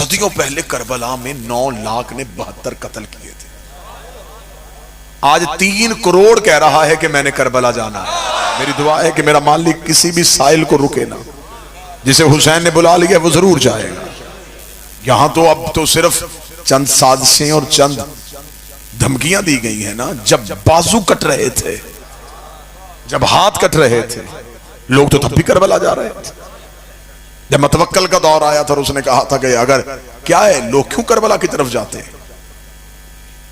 सदियों पहले करबला में 9 लाख ने 72 कत्ल किए थे। आज 3 करोड़ कह रहा है कि मैंने करबला जाना है। मेरी दुआ है कि मेरा मालिक किसी भी साइल को रुके ना, जिसे हुसैन ने बुला लिया वो जरूर जाएगा। यहां तो अब तो सिर्फ चंद साजिशें और चंद धमकियां दी गई हैं ना। जब बाजू कट रहे थे, जब हाथ कट रहे थे, लोग तो तब भी करबला जा रहे थे। जब मतवक्कल का दौर आया था और उसने कहा था कि अगर क्या है, लोग क्यों करबला की तरफ जाते हैं,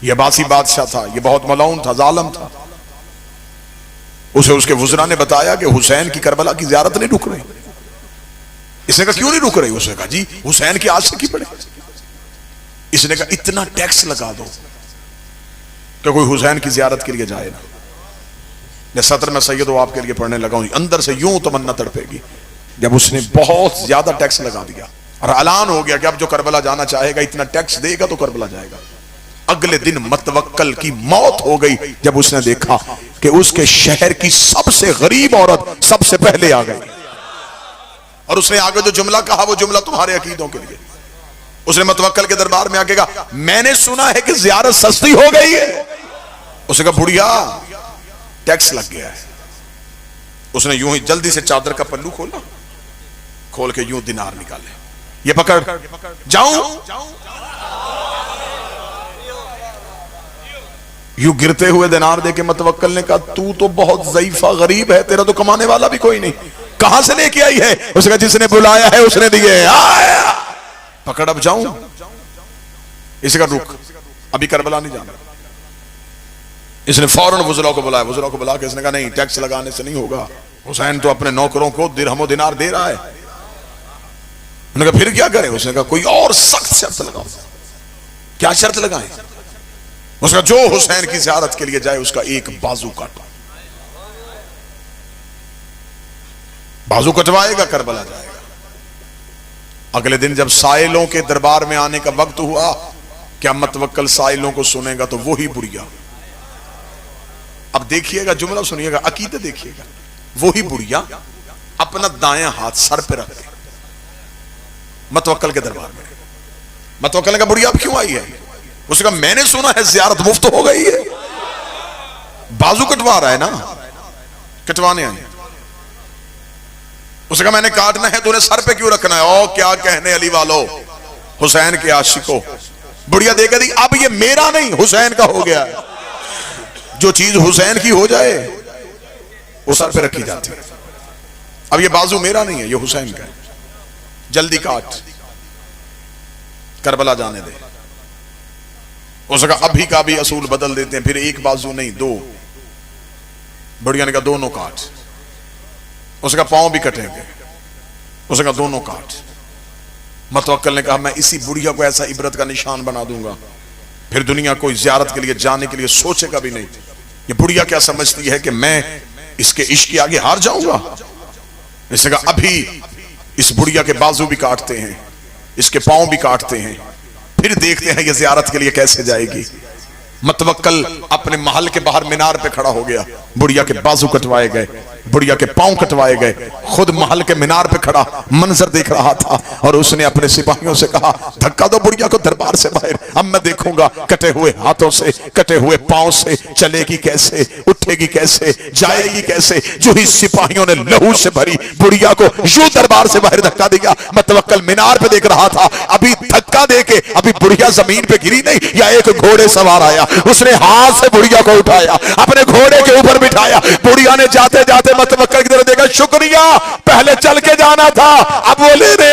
यह बासी बादशाह था, यह बहुत मलऊन था, जालिम था। उसे उसके वुज़रा ने बताया कि हुसैन की करबला की ज़ियारत नहीं रुक रही। इसने कहा क्यों नहीं रुक रही? उसने कहा जी हुसैन की आशिकी पड़े। इसने कहा इतना टैक्स लगा दो कि कोई हुसैन की ज़ियारत के लिए जाए ना। मैं सत्र में सैयद आपके लिए पढ़ने लगा हूं, अंदर से यूं तमन्ना तड़पेगी। जब उसने बहुत ज्यादा टैक्स लगा दिया और ऐलान हो गया कि अब जो करबला जाना चाहेगा इतना टैक्स देगा तो करबला जाएगा। अगले दिन मतवक्कल की मौत हो गई जब उसने देखा कि उसके शहर की सबसे गरीब औरत सबसे पहले आ गई। और उसने आगे जो जुमला कहा वो जुमला तुम्हारे अकीदों के लिए। उसने मतवक्कल के दरबार में आके कहा मैंने सुना है कि ज़ियारत सस्ती हो गई है। उसने कहा बुढ़िया टैक्स लग गया है। उसने यूं ही जल्दी से चादर का पल्लू खोला, खोल के यूं दिनार निकाले, ये पकड़ जाऊं। यूं गिरते हुए दिनार देके मतवक्कल ने कहा तू तो बहुत ज़ईफा गरीब है, तेरा तो कमाने वाला भी कोई नहीं, कहां से लेके आई है? उसने कहा जिसने बुलाया है उसने दिए। आया पकड़, अब जाऊं? इसे कहा रुक, अभी करबला नहीं जाना। इसने फौरन वुज़रा को बुलाया, वुज़रा को बुला के इसने कहा नहीं, टैक्स लगाने से नहीं होगा, हुसैन तो अपने नौकरों को दिरहम दिनार दे रहा है। उन्होंने कहा फिर क्या करें? उसने कहा कोई और सख्त शर्त लगाओ। क्या शर्त लगाएं? उसका जो हुसैन की ज़ियारत के लिए जाए उसका एक बाजू काटो। बाजू कटवाएगा करबला जाएगा। अगले दिन जब साइलों के दरबार में आने का वक्त हुआ, क्या मतवक्कल साइलों को सुनेगा तो वही बुढ़िया। अब देखिएगा, जुमला सुनिएगा, अकीदत देखिएगा। वही बुढ़िया अपना दायां हाथ सर पे रख के मतवक्कल के दरबार में। मतवक्कल ने कहा बुढ़िया अब क्यों आई है? उसने कहा मैंने सुना है ज़ियारत मुफ्त हो गई है। बाजू कटवा रहा है ना, कटवाने आई। उसने कहा मैंने काटना है, तूने सर पे क्यों रखना है? ओ क्या कहने अली वालों, हुसैन के आशिकों। बुढ़िया देखा दी अब ये मेरा नहीं हुसैन का हो गया। जो चीज हुसैन की हो जाए वो सर पे रखी जाती है। अब ये बाजू मेरा नहीं है, ये हुसैन का है, जल्दी काट, करबला जाने दे। उसका अभी का भी असूल बदल देते हैं, फिर एक बाजू नहीं 2। बुढ़िया ने कहा दोनों काट। उसका पांव भी कटेंगे। उसका दोनों काट। मतवक्कल ने कहा मैं इसी बुढ़िया को ऐसा इबरत का निशान बना दूंगा, फिर दुनिया कोई ज़ियारत के लिए जाने के लिए सोचेगा भी नहीं। ये बुढ़िया क्या समझती है कि मैं इसके इश्क के आगे हार जाऊंगा? इसने कहा अभी इस बुढ़िया के बाजू भी काटते हैं, इसके पांव भी काटते हैं, फिर देखते हैं ये ज़ियारत के लिए कैसे जाएगी। मतवक्कल अपने महल के बाहर मीनार पे खड़ा हो गया। बुढ़िया के बाजू कटवाए गए, बुढ़िया के पांव कटवाए गए, खुद महल के मीनार पे खड़ा मंजर देख रहा था। और उसने अपने सिपाहियों से कहा धक्का दो बुढ़िया को दरबार से बाहर, अब मैं देखूंगा कटे हुए हाथों से, कटे हुए पांव से चलेगी कैसे, उठेगी कैसे, जाएगी कैसे। जो ही सिपाहियों ने लहू से भरी बुढ़िया को यूं दरबार से बाहर धक्का दिया। मतवक्कल मीनार पे देख रहा था, अभी धक्का देके अभी बुढ़िया जमीन पे गिरी नहीं, या एक घोड़े सवार आया, उसने हाथ से बुढ़िया को उठाया, अपने घोड़े के ऊपर बिठाया। बुढ़िया ने जाते जाते मतवक्कल की तरफ देखा, शुक्रिया, पहले चल के जाना था, अब वो लेने